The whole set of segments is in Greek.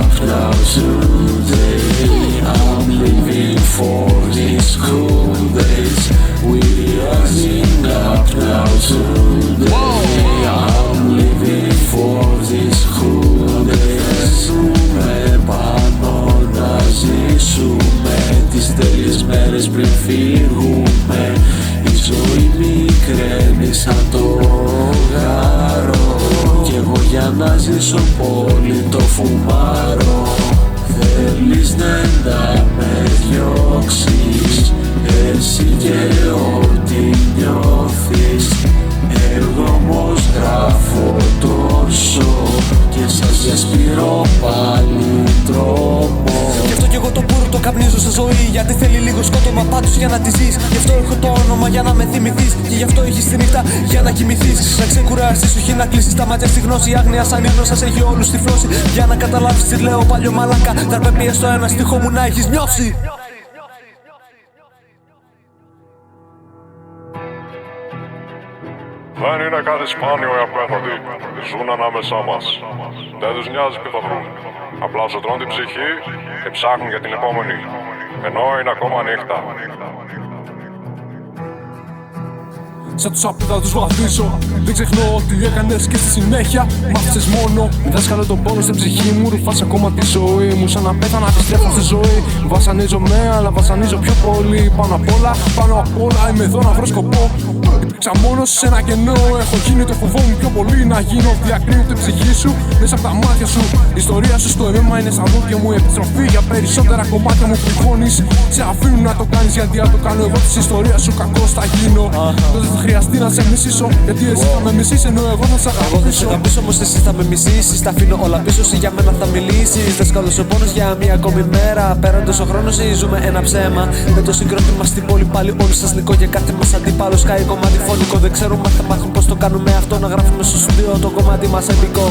up now today. I'm living for these cool days. We rising up now today. I'm living for these cool days. Ζούμε πάνω να ζήσουμε τις τέλειες μέρες πριν φύγουμε. Η ζωή μικραίνει σαν το γάρο κι εγώ για να ζήσω πολύ το φουμάρω. Θέλεις να με διώξεις εσύ και ό,τι νιώθεις. Εγώ όμως γράφω τόσο και σας διασπείρω πάλι τρόμο. Γι' αυτό κι εγώ το πουρ το καπνίζω σε ζωή. Γιατί θέλει λίγο σκότωμα πάντως για να τη ζεις. Γι' αυτό έχω το όνομα για να με θυμηθείς. Και γι' αυτό έχεις τη νύχτα για να κοιμηθείς. Να ξεκουράσεις, όχι να κλείσεις τα μάτια στη γνώση. Άγνοια σαν ύπνος σας έχει όλους τυφλώσει. Για να καταλάβεις τι λέω παλιό μαλάκα. Δαρπεπία στο ένα στίχο μου να έχεις νιώσει. Δεν είναι κάτι σπάνιο οι απέθαντοι. Ζουν ανάμεσά μας. Δεν τους νοιάζει ποιο θα βρουν. Απλά σου τρώνε την ψυχή και ψάχνουν για την επόμενη. Ενώ είναι ακόμα νύχτα. Σαν τους άπειρα τους βαδίζω. Δεν ξεχνώ ότι έκανες και στη συνέχεια μ' άφησες μόνο. Δάσκαλε τον πόνο στην ψυχή μου. Ρουφάς ακόμα τη ζωή μου. Σαν να πέθανα επιστρέφω στη ζωή. Βασανίζομαι αλλά βασανίζω πιο πολύ. Πάνω απ' όλα είμαι εδώ να βρω σκοπό. Υπήρξα μόνος σε ένα κενό. Έχω γίνει το φοβό μου πιο πολύ να γίνω. Διακρίνω την ψυχή σου μέσα από τα μάτια σου. Η ιστορία σου στο αίμα είναι σαν δόντια μου. Επιστροφή για περισσότερα κομμάτια μου πληγώνεις. Σε αφήνουν να το κάνεις γιατί αν το κάνω εγώ της ιστορίας σου κακός θα γίνω. Τότε θα χρειαστεί να σε μισήσω. Γιατί εσύ θα με μισείς ενώ εγώ θα σε αγαπήσω. Εγώ θα σε αγαπήσω όμως εσύ θα με μισήσεις. Τα αφήνω όλα πίσω σου για μένα θα μιλήσεις. Δάσκαλος ο πόνος για μία ακόμη μέρα. Πέραν τόσο χρόνο ζούμε ένα ψέμα. Με το συγκρότημα στην πόλη πάλι όλους σας νικό. Και κάθε μας αντίπαλο σκάει κομμάτι φωνικό. Δεν ξέρουμε αν θα μάθουν πως το κάνουμε αυτό. Να γράφουμε στο στούντιο το κομμάτι μας επικό.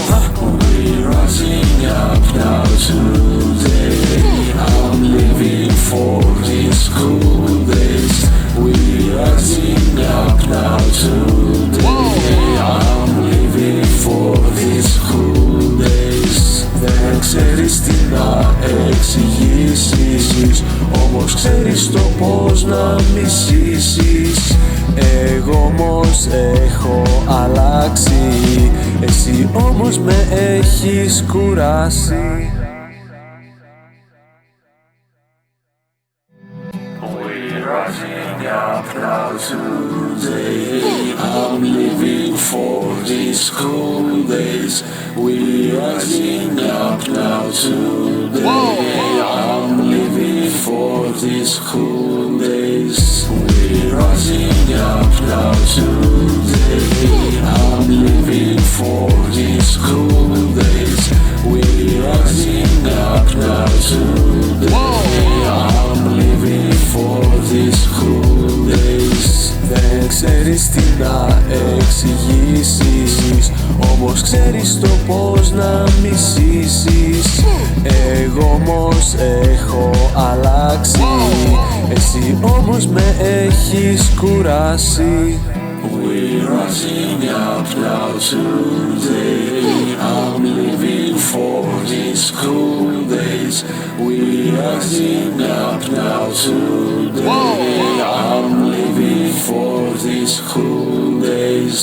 We're rising up now today. I'm living for these cool days. We're rising up now today. I'm living for these cool days. Δεν ξέρεις τι να εξηγήσεις, όμως ξέρεις το πώς να μισήσεις. Εγώ όμως έχω αλλάξει, εσύ όμως με έχεις κουράσει. We're rising up now today. I'm living for these cool days. We're rising up now today. I'm living for these cool days. We're rising up now today. I'm living for these cool days. We're rising up now today. I'm living for these cool days. Δεν ξέρεις τι να εξηγήσεις, όμως ξέρεις το πώς να μισήσεις. Εγώ όμως έχω αλλάξει, εσύ όμως με έχεις κουράσει. We're rising up now today. I'm living for these cool days. We're rising up now today. I'm living for these cool days.